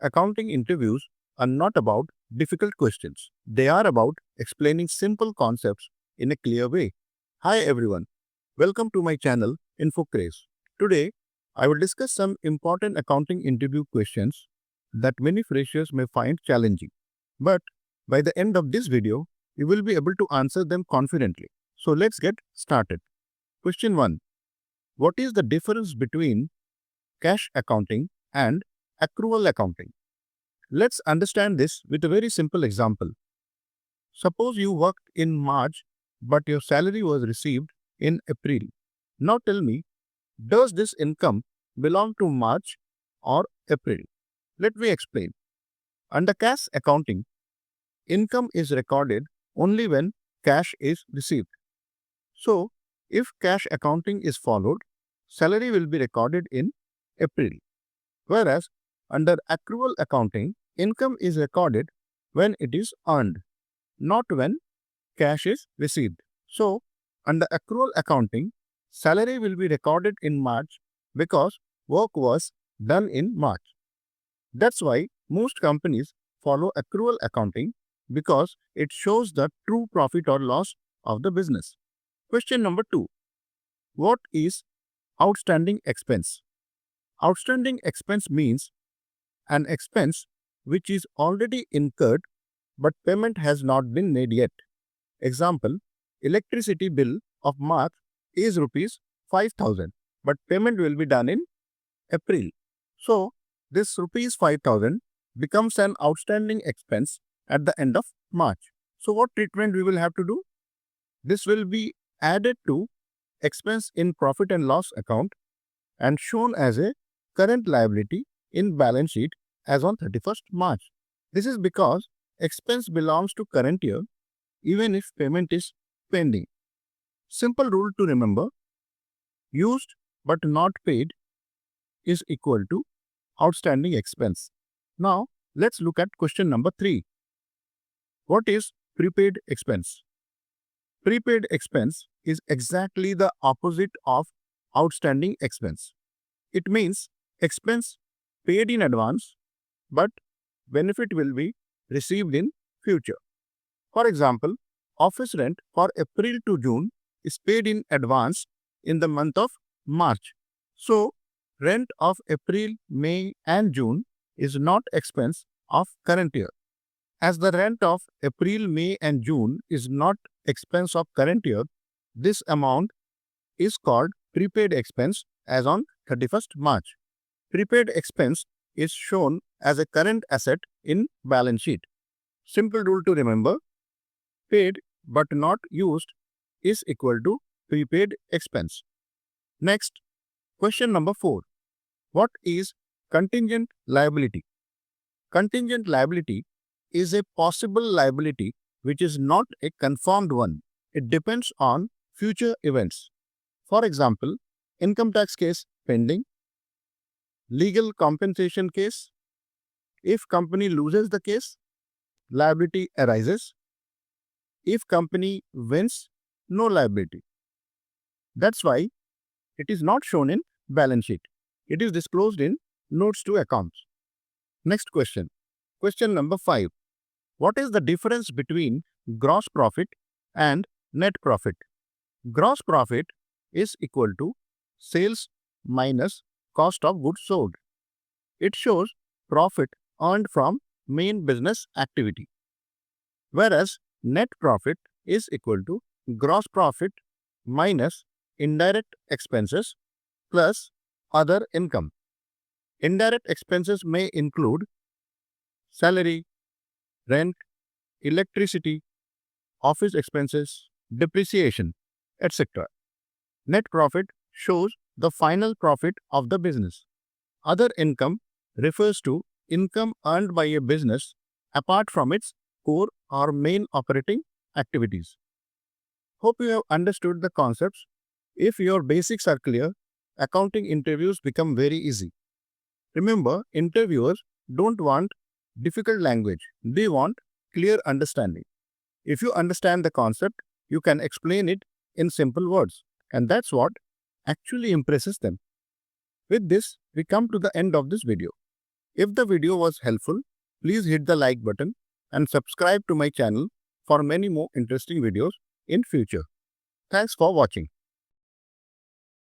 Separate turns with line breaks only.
Accounting interviews are not about difficult questions. They are about explaining simple concepts in a clear way. Hi everyone, welcome to my channel InfoCraze. Today, I will discuss some important accounting interview questions that many freshers may find challenging. But by the end of this video, you will be able to answer them confidently. So let's get started. Question 1. What is the difference between cash accounting and accrual accounting? Let's understand this with a very simple example. Suppose you worked in March but your salary was received in April. Now tell me, does this income belong to March or April? Let me explain. Under cash accounting, income is recorded only when cash is received. So, if cash accounting is followed, salary will be recorded in April. Whereas, under accrual accounting, income is recorded when it is earned, not when cash is received. So, under accrual accounting, salary will be recorded in March because work was done in March. That's why most companies follow accrual accounting because it shows the true profit or loss of the business. Question number 2. What is outstanding expense? Outstanding expense means an expense which is already incurred but payment has not been made yet. Example, electricity bill of March is rupees 5,000 but payment will be done in April. So, this rupees 5,000 becomes an outstanding expense at the end of March. So, what treatment we will have to do? This will be added to expense in profit and loss account and shown as a current liability in balance sheet as on 31st March. This is because expense belongs to current year even if payment is pending. Simple rule to remember, used but not paid is equal to outstanding expense. Now, let's look at question number 3. What is prepaid expense? Prepaid expense is exactly the opposite of outstanding expense. It means expense paid in advance, but benefit will be received in future. For example, office rent for April to June is paid in advance in the month of March. So, rent of April, May and June is not expense of current year. As the rent of April, May and June is not expense of current year, this amount is called prepaid expense as on 31st March. Prepaid expense is shown as a current asset in balance sheet. Simple rule to remember, paid but not used is equal to prepaid expense. Next, question number 4. What is contingent liability? Contingent liability is a possible liability which is not a confirmed one. It depends on future events. For example, income tax case pending, legal compensation case. If company loses the case, liability arises. If company wins, no liability. That's why it is not shown in balance sheet. It is disclosed in notes to accounts. Next question. Question number 5. What is the difference between gross profit and net profit? Gross profit is equal to sales minus cost of goods sold. It shows profit earned from main business activity. Whereas net profit is equal to gross profit minus indirect expenses plus other income. Indirect expenses may include salary, rent, electricity, office expenses, depreciation, etc. Net profit shows the final profit of the business. Other income refers to income earned by a business apart from its core or main operating activities. Hope you have understood the concepts. If your basics are clear, accounting interviews become very easy. Remember, interviewers don't want difficult language. They want clear understanding. If you understand the concept, you can explain it in simple words. And that's what actually impresses them. With this, we come to the end of this video. If the video was helpful, please hit the like button and subscribe to my channel for many more interesting videos in future. Thanks for watching.